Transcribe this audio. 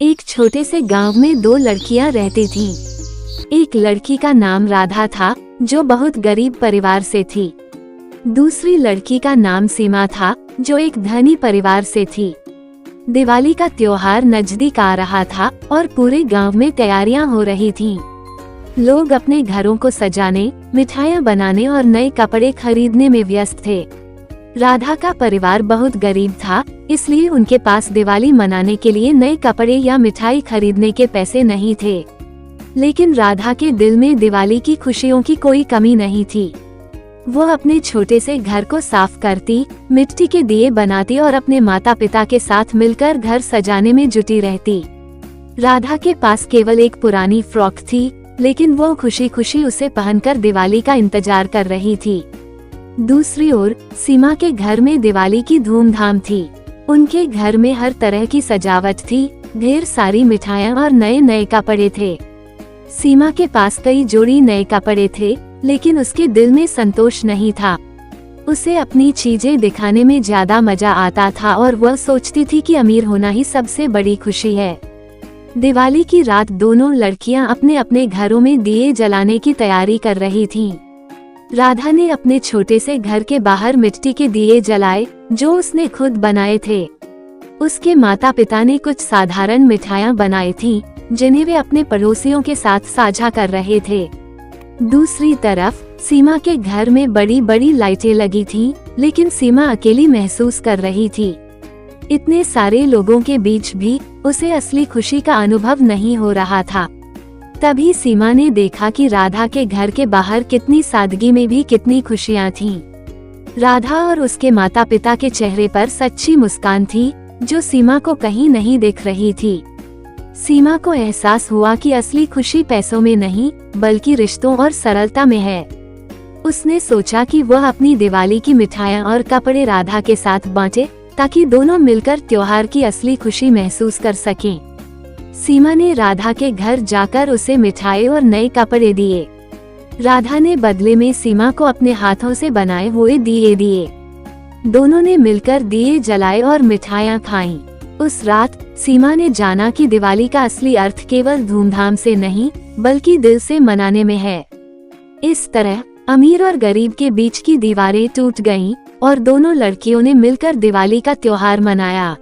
एक छोटे से गांव में दो लड़कियां रहती थीं। एक लड़की का नाम राधा था, जो बहुत गरीब परिवार से थी। दूसरी लड़की का नाम सीमा था, जो एक धनी परिवार से थी। दिवाली का त्योहार नजदीक आ रहा था और पूरे गांव में तैयारियां हो रही थीं। लोग अपने घरों को सजाने, मिठाइयां बनाने और नए कपड़े खरीदने में व्यस्त थे। राधा का परिवार बहुत गरीब था, इसलिए उनके पास दिवाली मनाने के लिए नए कपड़े या मिठाई खरीदने के पैसे नहीं थे। लेकिन राधा के दिल में दिवाली की खुशियों की कोई कमी नहीं थी। वो अपने छोटे से घर को साफ करती, मिट्टी के दिए बनाती और अपने माता पिता के साथ मिलकर घर सजाने में जुटी रहती। राधा के पास केवल एक पुरानी फ्रॉक थी, लेकिन वो खुशी खुशी उसे पहनकर दिवाली का इंतजार कर रही थी। दूसरी ओर सीमा के घर में दिवाली की धूमधाम थी। उनके घर में हर तरह की सजावट थी, ढेर सारी मिठाइयाँ और नए नए कपड़े थे। सीमा के पास कई जोड़ी नए कपड़े थे, लेकिन उसके दिल में संतोष नहीं था। उसे अपनी चीजें दिखाने में ज्यादा मजा आता था और वह सोचती थी कि अमीर होना ही सबसे बड़ी खुशी है। दिवाली की रात दोनों लड़कियां अपने अपने घरों में दिए जलाने की तैयारी कर रही थीं। राधा ने अपने छोटे से घर के बाहर मिट्टी के दिए जलाए, जो उसने खुद बनाए थे। उसके माता पिता ने कुछ साधारण मिठाइयाँ बनाई थीं, जिन्हें वे अपने पड़ोसियों के साथ साझा कर रहे थे। दूसरी तरफ सीमा के घर में बड़ी बड़ी लाइटें लगी थीं, लेकिन सीमा अकेली महसूस कर रही थी। इतने सारे लोगों के बीच भी उसे असली खुशी का अनुभव नहीं हो रहा था। तभी सीमा ने देखा कि राधा के घर के बाहर कितनी सादगी में भी कितनी खुशियाँ थीं। राधा और उसके माता पिता के चेहरे पर सच्ची मुस्कान थी, जो सीमा को कहीं नहीं दिख रही थी। सीमा को एहसास हुआ कि असली खुशी पैसों में नहीं, बल्कि रिश्तों और सरलता में है। उसने सोचा कि वह अपनी दिवाली की मिठाइयाँ और कपड़े राधा के साथ बांटे, ताकि दोनों मिलकर त्योहार की असली खुशी महसूस कर सकें। सीमा ने राधा के घर जाकर उसे मिठाई और नए कपड़े दिए। राधा ने बदले में सीमा को अपने हाथों से बनाए हुए दिए दिए। दोनों ने मिलकर दिए जलाए और मिठाइयाँ खाईं। उस रात सीमा ने जाना कि दिवाली का असली अर्थ केवल धूमधाम से नहीं, बल्कि दिल से मनाने में है। इस तरह अमीर और गरीब के बीच की दीवारें टूट गईं और दोनों लड़कियों ने मिलकर दिवाली का त्योहार मनाया।